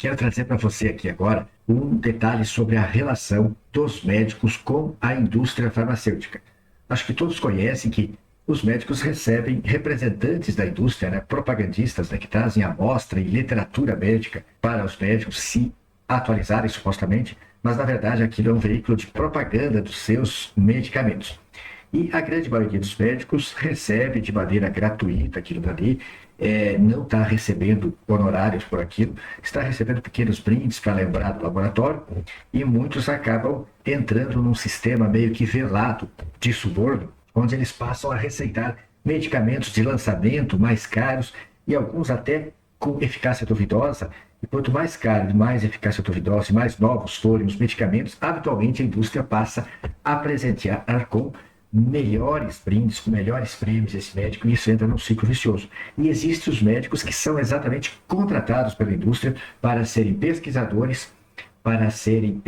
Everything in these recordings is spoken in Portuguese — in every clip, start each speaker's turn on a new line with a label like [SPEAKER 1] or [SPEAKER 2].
[SPEAKER 1] Quero trazer para você aqui agora um detalhe sobre a relação dos médicos com a indústria farmacêutica. Acho que todos conhecem que os médicos recebem representantes da indústria, né, propagandistas, né, que trazem amostra e literatura médica para os médicos se atualizarem supostamente, mas na verdade aquilo é um veículo de propaganda dos seus medicamentos. E a grande maioria dos médicos recebe de maneira gratuita aquilo dali, não está recebendo honorários por aquilo, está recebendo pequenos brindes para lembrar do laboratório, e muitos acabam entrando num sistema meio que velado de suborno, onde eles passam a receitar medicamentos de lançamento mais caros e alguns até com eficácia duvidosa. E quanto mais caro, mais eficácia duvidosa e mais novos forem os medicamentos, habitualmente a indústria passa a presentear com melhores brindes, com melhores prêmios esse médico, e isso entra num ciclo vicioso. E existem os médicos que são exatamente contratados pela indústria para serem pesquisadores, para serem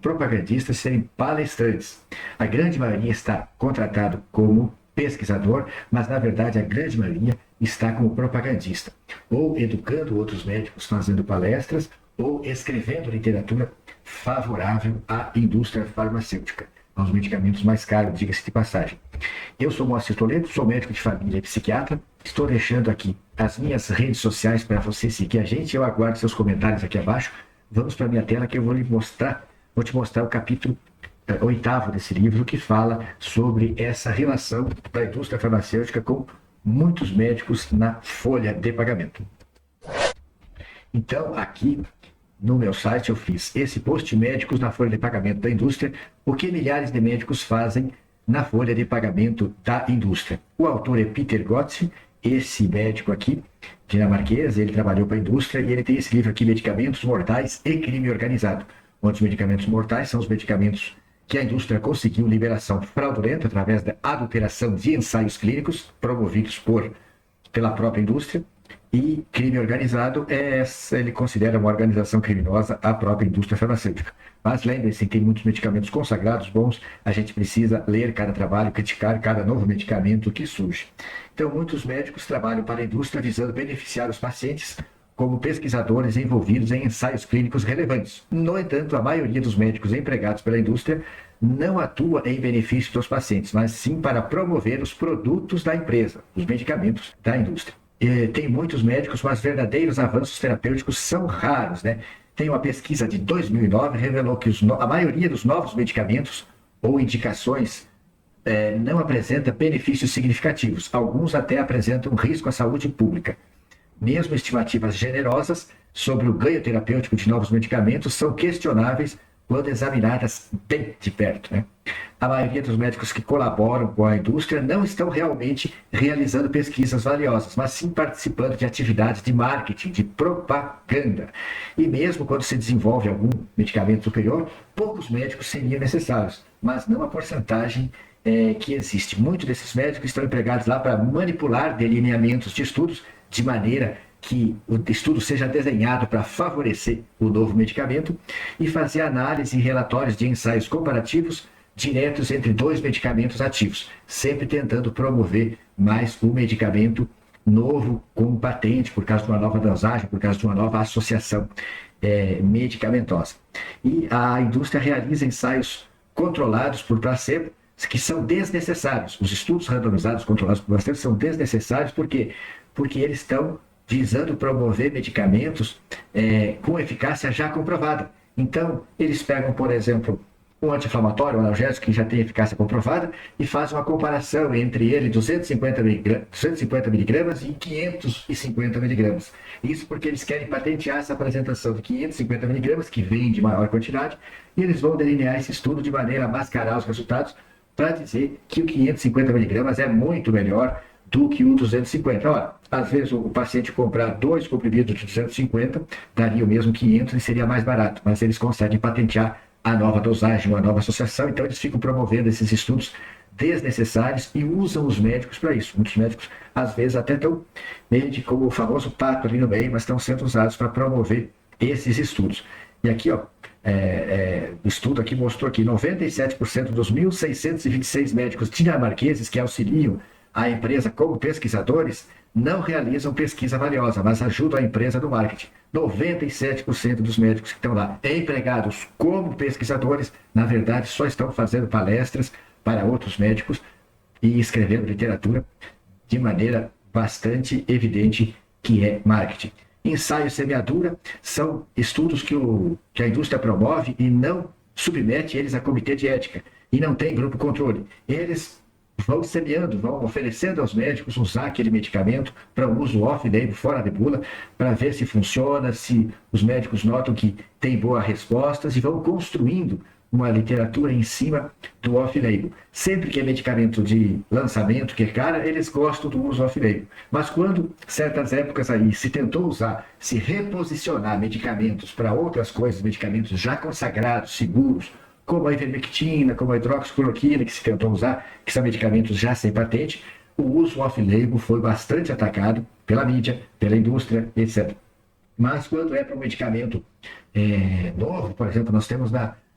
[SPEAKER 1] propagandistas, serem palestrantes. A grande maioria está contratado como pesquisador, mas na verdade a grande maioria está como propagandista, ou educando outros médicos fazendo palestras, ou escrevendo literatura favorável à indústria farmacêutica, aos medicamentos mais caros, diga-se de passagem. Eu sou Moacir Toledo, sou médico de família e psiquiatra. Estou deixando aqui as minhas redes sociais para você seguir a gente. Eu aguardo seus comentários aqui abaixo. Vamos para a minha tela que eu vou te mostrar o capítulo 8º desse livro, que fala sobre essa relação da indústria farmacêutica com muitos médicos na folha de pagamento. Então, aqui no meu site eu fiz esse post: médicos na folha de pagamento da indústria, o que milhares de médicos fazem na folha de pagamento da indústria. O autor é Peter Gottsy, esse médico aqui, dinamarquês. Ele trabalhou para a indústria e ele tem esse livro aqui, Medicamentos Mortais e Crime Organizado, onde os medicamentos mortais são os medicamentos que a indústria conseguiu liberação fraudulenta através da adulteração de ensaios clínicos promovidos pela própria indústria. E crime organizado, ele considera uma organização criminosa a própria indústria farmacêutica. Mas lembre-se, tem muitos medicamentos consagrados bons, a gente precisa ler cada trabalho, criticar cada novo medicamento que surge. Então, muitos médicos trabalham para a indústria visando beneficiar os pacientes como pesquisadores envolvidos em ensaios clínicos relevantes. No entanto, a maioria dos médicos empregados pela indústria não atua em benefício dos pacientes, mas sim para promover os produtos da empresa, os medicamentos da indústria. Tem muitos médicos, mas verdadeiros avanços terapêuticos são raros, né? Tem uma pesquisa de 2009 que revelou que a maioria dos novos medicamentos ou indicações não apresenta benefícios significativos. Alguns até apresentam risco à saúde pública. Mesmo estimativas generosas sobre o ganho terapêutico de novos medicamentos são questionáveis quando examinadas bem de perto, né? A maioria dos médicos que colaboram com a indústria não estão realmente realizando pesquisas valiosas, mas sim participando de atividades de marketing, de propaganda. E mesmo quando se desenvolve algum medicamento superior, poucos médicos seriam necessários, mas não a porcentagem que existe. Muitos desses médicos estão empregados lá para manipular delineamentos de estudos de maneira que o estudo seja desenhado para favorecer o novo medicamento e fazer análise e relatórios de ensaios comparativos diretos entre dois medicamentos ativos, sempre tentando promover mais o medicamento novo com patente, por causa de uma nova dosagem, por causa de uma nova associação medicamentosa. E a indústria realiza ensaios controlados por placebo, que são desnecessários. Os estudos randomizados controlados por placebo são desnecessários porque eles estão visando promover medicamentos com eficácia já comprovada. Então, eles pegam, por exemplo, um anti-inflamatório, um analgésico que já tem eficácia comprovada, e fazem uma comparação entre ele 250 miligramas e 550 miligramas. Isso porque eles querem patentear essa apresentação de 550 miligramas, que vem de maior quantidade, e eles vão delinear esse estudo de maneira a mascarar os resultados para dizer que o 550 miligramas é muito melhor do que o 250. Ora, às vezes o paciente comprar 2 comprimidos de 250 daria o mesmo 500 e seria mais barato, mas eles conseguem patentear a nova dosagem, uma nova associação, então eles ficam promovendo esses estudos desnecessários e usam os médicos para isso. Muitos médicos, às vezes, até estão meio de como o famoso pato ali no meio, mas estão sendo usados para promover esses estudos. E aqui, ó, o estudo aqui mostrou que 97% dos 1.626 médicos dinamarqueses que auxiliam a empresa como pesquisadores não realizam pesquisa valiosa, mas ajudam a empresa no marketing. 97% dos médicos que estão lá empregados como pesquisadores, na verdade, só estão fazendo palestras para outros médicos e escrevendo literatura de maneira bastante evidente que é marketing. Ensaio e semeadura são estudos que a indústria promove e não submete eles a comitê de ética e não tem grupo controle. Eles vão semeando, vão oferecendo aos médicos usar aquele medicamento para uso off-label, fora de bula, para ver se funciona, se os médicos notam que tem boas respostas e vão construindo uma literatura em cima do off-label. Sempre que é medicamento de lançamento, que é caro, eles gostam do uso off-label. Mas quando, certas épocas aí, se tentou usar, se reposicionar medicamentos para outras coisas, medicamentos já consagrados, seguros, como a ivermectina, como a hidroxicloroquina, que se tentou usar, que são medicamentos já sem patente, o uso off-label foi bastante atacado pela mídia, pela indústria, etc. Mas quando é para um medicamento novo, por exemplo, nós temos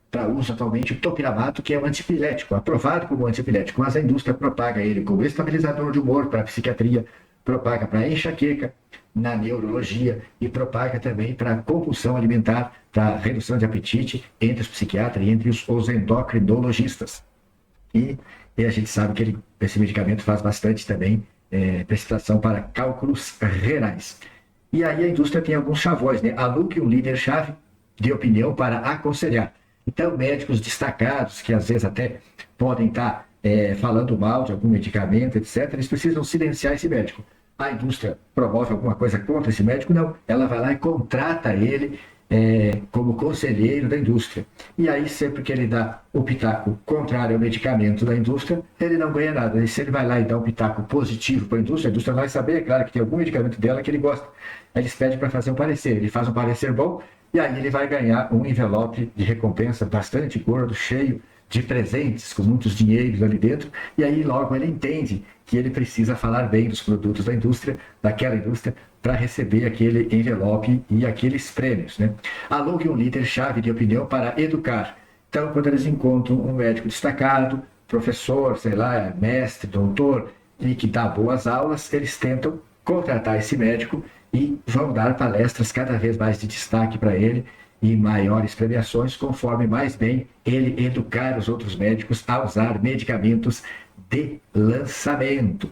[SPEAKER 1] para uso atualmente o topiramato, que é um antipilético, aprovado como antipilético, mas a indústria propaga ele como estabilizador de humor para a psiquiatria, propaga para enxaqueca na neurologia e propaga também para compulsão alimentar, para redução de apetite entre os psiquiatras e entre os endocrinologistas. E a gente sabe que esse medicamento faz bastante também precipitação para cálculos renais. E aí a indústria tem alguns chavões, né? Alugue um líder-chave de opinião para aconselhar. Então, médicos destacados, que às vezes até podem estar falando mal de algum medicamento, etc., eles precisam silenciar esse médico. A indústria promove alguma coisa contra esse médico? Não. Ela vai lá e contrata ele como conselheiro da indústria. E aí, sempre que ele dá o pitaco contrário ao medicamento da indústria, ele não ganha nada. E se ele vai lá e dá um pitaco positivo para a indústria vai saber, é claro, que tem algum medicamento dela que ele gosta. Aí eles pedem para fazer um parecer. Ele faz um parecer bom, e aí ele vai ganhar um envelope de recompensa bastante gordo, cheio de presentes, com muitos dinheiros ali dentro, e aí logo ele entende que ele precisa falar bem dos produtos da indústria, daquela indústria, para receber aquele envelope e aqueles prêmios, né? Alugue um líder-chave de opinião para educar. Então, quando eles encontram um médico destacado, professor, sei lá, mestre, doutor, e que dá boas aulas, eles tentam contratar esse médico e vão dar palestras cada vez mais de destaque para ele e maiores premiações, conforme mais bem ele educar os outros médicos a usar medicamentos de lançamento.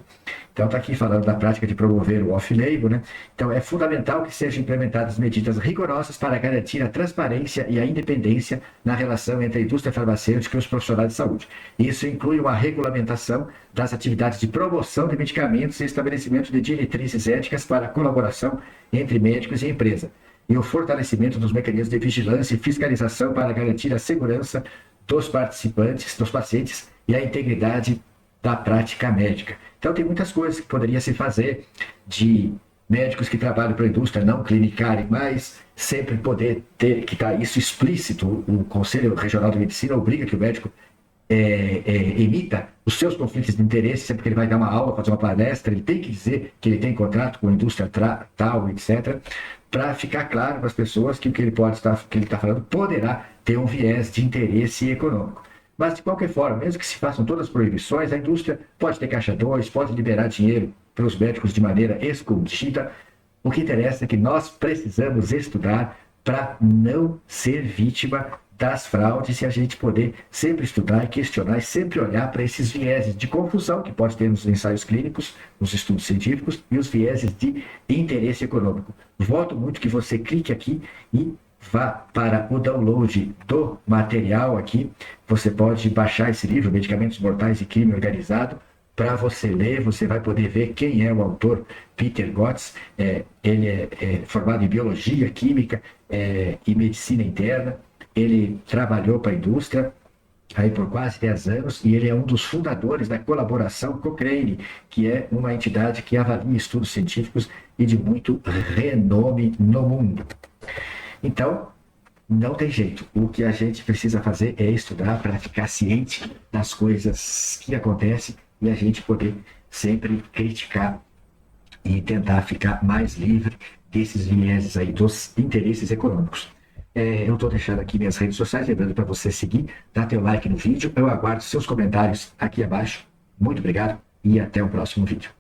[SPEAKER 1] Então está aqui falando da prática de promover o off-label, né? Então é fundamental que sejam implementadas medidas rigorosas para garantir a transparência e a independência na relação entre a indústria farmacêutica e os profissionais de saúde. Isso inclui uma regulamentação das atividades de promoção de medicamentos e estabelecimento de diretrizes éticas para a colaboração entre médicos e empresa, e o fortalecimento dos mecanismos de vigilância e fiscalização para garantir a segurança dos participantes, dos pacientes e a integridade da prática médica. Então tem muitas coisas que poderia se fazer, de médicos que trabalham para a indústria não clinicarem mais, sempre poder ter, que está isso explícito, o Conselho Regional de Medicina obriga que o médico emita os seus conflitos de interesse, sempre que ele vai dar uma aula, fazer uma palestra, ele tem que dizer que ele tem contrato com a indústria tal, etc., para ficar claro para as pessoas que o que ele está falando poderá ter um viés de interesse econômico. Mas, de qualquer forma, mesmo que se façam todas as proibições, a indústria pode ter caixa 2, pode liberar dinheiro para os médicos de maneira escondida. O que interessa é que nós precisamos estudar para não ser vítima das fraudes e a gente poder sempre estudar e questionar e sempre olhar para esses vieses de confusão que pode ter nos ensaios clínicos, nos estudos científicos e os vieses de interesse econômico. Voto muito que você clique aqui e vá para o download do material aqui. Você pode baixar esse livro, Medicamentos Mortais e Crime Organizado, para você ler. Você vai poder ver quem é o autor, Peter Gotts. Ele é formado em Biologia, Química e Medicina Interna. Ele trabalhou para a indústria aí por quase 10 anos e ele é um dos fundadores da colaboração Cochrane, que é uma entidade que avalia estudos científicos e de muito renome no mundo. Então, não tem jeito. O que a gente precisa fazer é estudar para ficar ciente das coisas que acontecem e a gente poder sempre criticar e tentar ficar mais livre desses vieses aí dos interesses econômicos. Eu estou deixando aqui minhas redes sociais, lembrando para você seguir, dar teu like no vídeo. Eu aguardo seus comentários aqui abaixo. Muito obrigado e até o próximo vídeo.